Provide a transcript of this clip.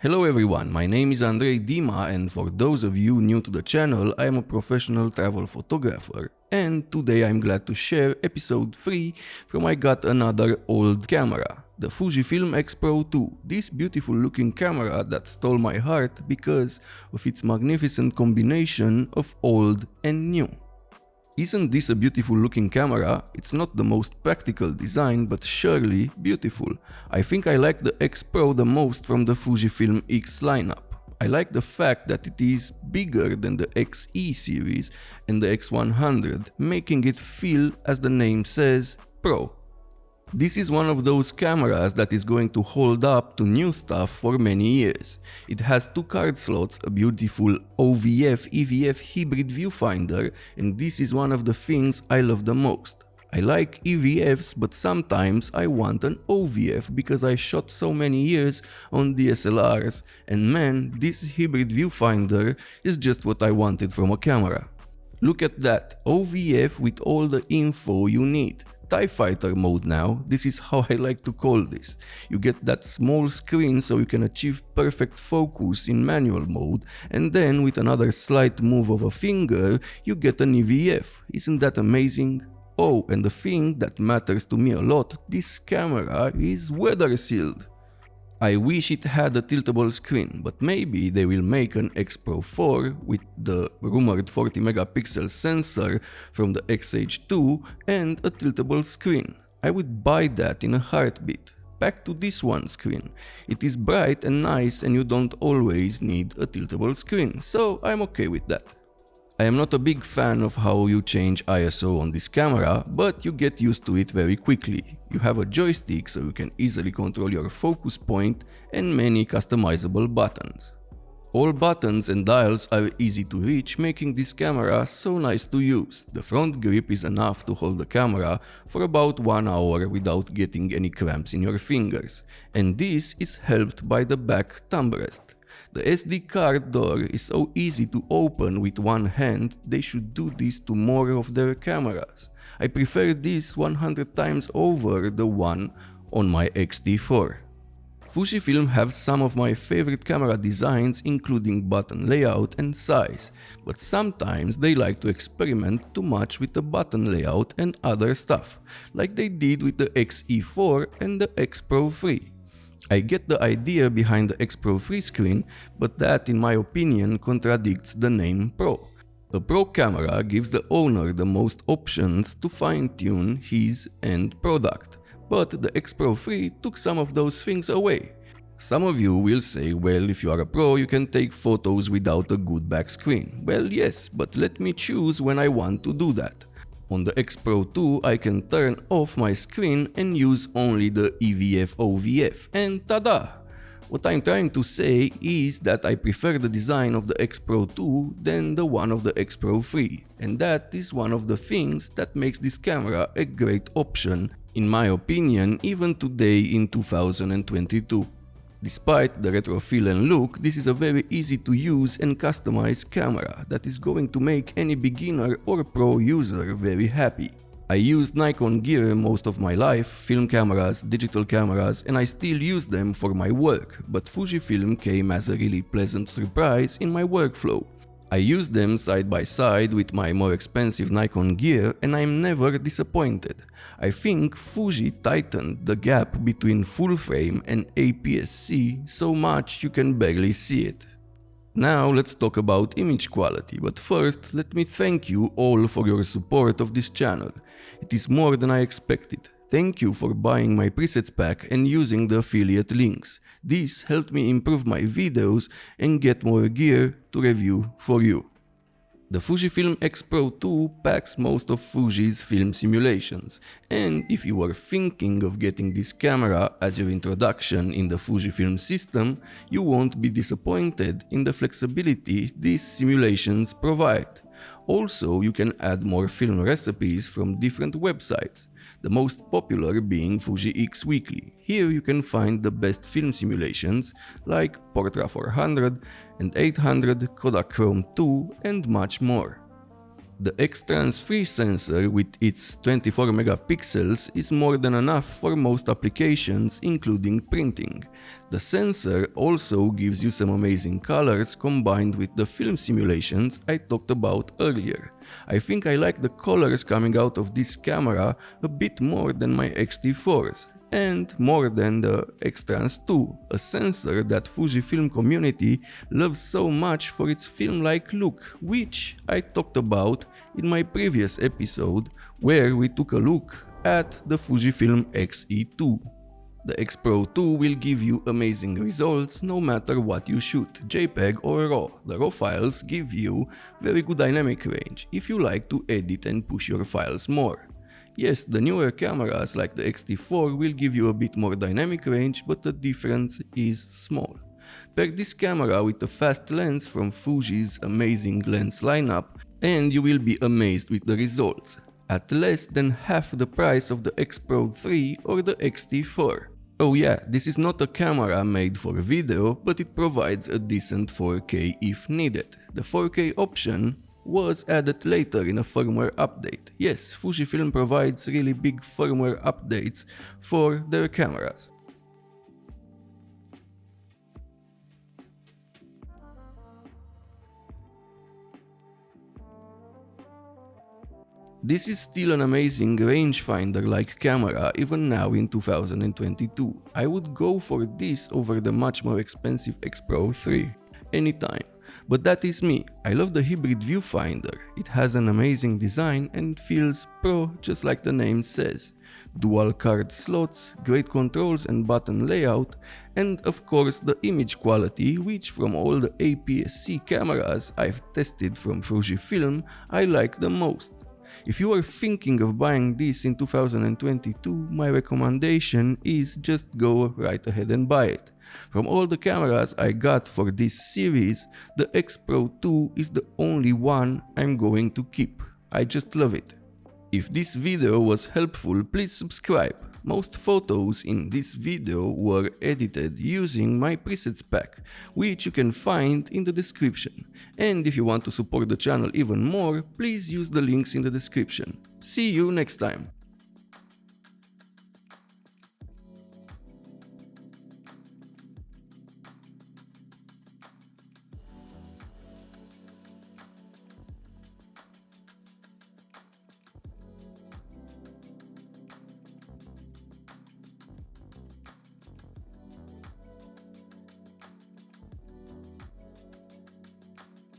Hello everyone, my name is Andrei Dima, and for those of you new to the channel, I am a professional travel photographer. And today I'm glad to share episode 3 from I got another old camera, the Fujifilm X Pro 2, this beautiful looking camera that stole my heart because of its magnificent combination of old and new. Isn't this a beautiful looking camera? It's not the most practical design, but surely beautiful. I think I like the X Pro the most from the Fujifilm X lineup. I like the fact that it is bigger than the XE series and the X100, making it feel, as the name says, pro. This is one of those cameras that is going to hold up to new stuff for many years. It has 2 card slots, a beautiful OVF-EVF hybrid viewfinder, and this is one of the things I love the most. I like EVFs, but sometimes I want an OVF because I shot so many years on DSLRs, and man, this hybrid viewfinder is just what I wanted from a camera. Look at that, OVF with all the info you need. TIE Fighter mode now, this is how I like to call this. You get that small screen so you can achieve perfect focus in manual mode, and then with another slight move of a finger, you get an EVF. Isn't that amazing? Oh, and the thing that matters to me a lot, this camera is weather sealed. I wish it had a tiltable screen, but maybe they will make an X Pro 4 with the rumored 40 megapixel sensor from the XH2 and a tiltable screen. I would buy that in a heartbeat. Back to this one screen. It is bright and nice and you don't always need a tiltable screen, so I'm okay with that. I am not a big fan of how you change ISO on this camera, but you get used to it very quickly. You have a joystick so you can easily control your focus point and many customizable buttons. All buttons and dials are easy to reach, making this camera so nice to use. The front grip is enough to hold the camera for about 1 hour without getting any cramps in your fingers, and this is helped by the back thumb rest. The SD card door is so easy to open with one hand, they should do this to more of their cameras. I prefer this 100 times over the one on my X-T4. Fujifilm have some of my favorite camera designs, including button layout and size, but sometimes they like to experiment too much with the button layout and other stuff, like they did with the XE4 and the X Pro 3. I get the idea behind the X Pro 3 screen, but that in my opinion contradicts the name Pro. A Pro camera gives the owner the most options to fine-tune his end product, but the X Pro 3 took some of those things away. Some of you will say, well, if you are a pro you can take photos without a good back screen. Well, yes, but let me choose when I want to do that. On the X Pro 2 I can turn off my screen and use only the EVF OVF, and tada! What I'm trying to say is that I prefer the design of the X Pro 2 than the one of the X Pro 3, and that is one of the things that makes this camera a great option, in my opinion, even today in 2022. Despite the retro feel and look, this is a very easy to use and customize camera that is going to make any beginner or pro user very happy. I used Nikon gear most of my life, film cameras, digital cameras, and I still use them for my work, but Fujifilm came as a really pleasant surprise in my workflow. I use them side by side with my more expensive Nikon gear and I'm never disappointed. I think Fuji tightened the gap between full frame and APS-C so much you can barely see it. Now let's talk about image quality, but first let me thank you all for your support of this channel. It is more than I expected. Thank you for buying my presets pack and using the affiliate links. This helped me improve my videos and get more gear to review for you. The Fujifilm X Pro 2 packs most of Fuji's film simulations, and if you are thinking of getting this camera as your introduction in the Fujifilm system, you won't be disappointed in the flexibility these simulations provide. Also, you can add more film recipes from different websites, the most popular being Fuji X Weekly. Here you can find the best film simulations like Portra 400 and 800, Kodak Chrome 2 and much more. The X-Trans 3 sensor with its 24 megapixels is more than enough for most applications, including printing. The sensor also gives you some amazing colors combined with the film simulations I talked about earlier. I think I like the colors coming out of this camera a bit more than my X-T4s. And more than the X-Trans 2, a sensor that Fujifilm community loves so much for its film-like look, which I talked about in my previous episode where we took a look at the Fujifilm X-E2. The X Pro 2 will give you amazing results no matter what you shoot, JPEG or RAW. The RAW files give you very good dynamic range if you like to edit and push your files more. Yes, the newer cameras like the X-T4 will give you a bit more dynamic range, but the difference is small. Pair this camera with a fast lens from Fuji's amazing lens lineup and you will be amazed with the results, at less than half the price of the X Pro 3 or the X-T4. Oh yeah, this is not a camera made for video, but it provides a decent 4K if needed. The 4K option was added later in a firmware update. Yes, Fujifilm provides really big firmware updates for their cameras. This is still an amazing rangefinder-like camera even now in 2022. I would go for this over the much more expensive X Pro 3 anytime. But that is me. I love the hybrid viewfinder. It has an amazing design and feels pro just like the name says. Dual card slots, great controls and button layout, and of course the image quality, which from all the APS-C cameras I've tested from Fujifilm, I like the most. If you are thinking of buying this in 2022, my recommendation is just go right ahead and buy it. From all the cameras I got for this series, the X Pro 2 is the only one I'm going to keep. I just love it. If this video was helpful, please subscribe. Most photos in this video were edited using my presets pack, which you can find in the description. And if you want to support the channel even more, please use the links in the description. See you next time!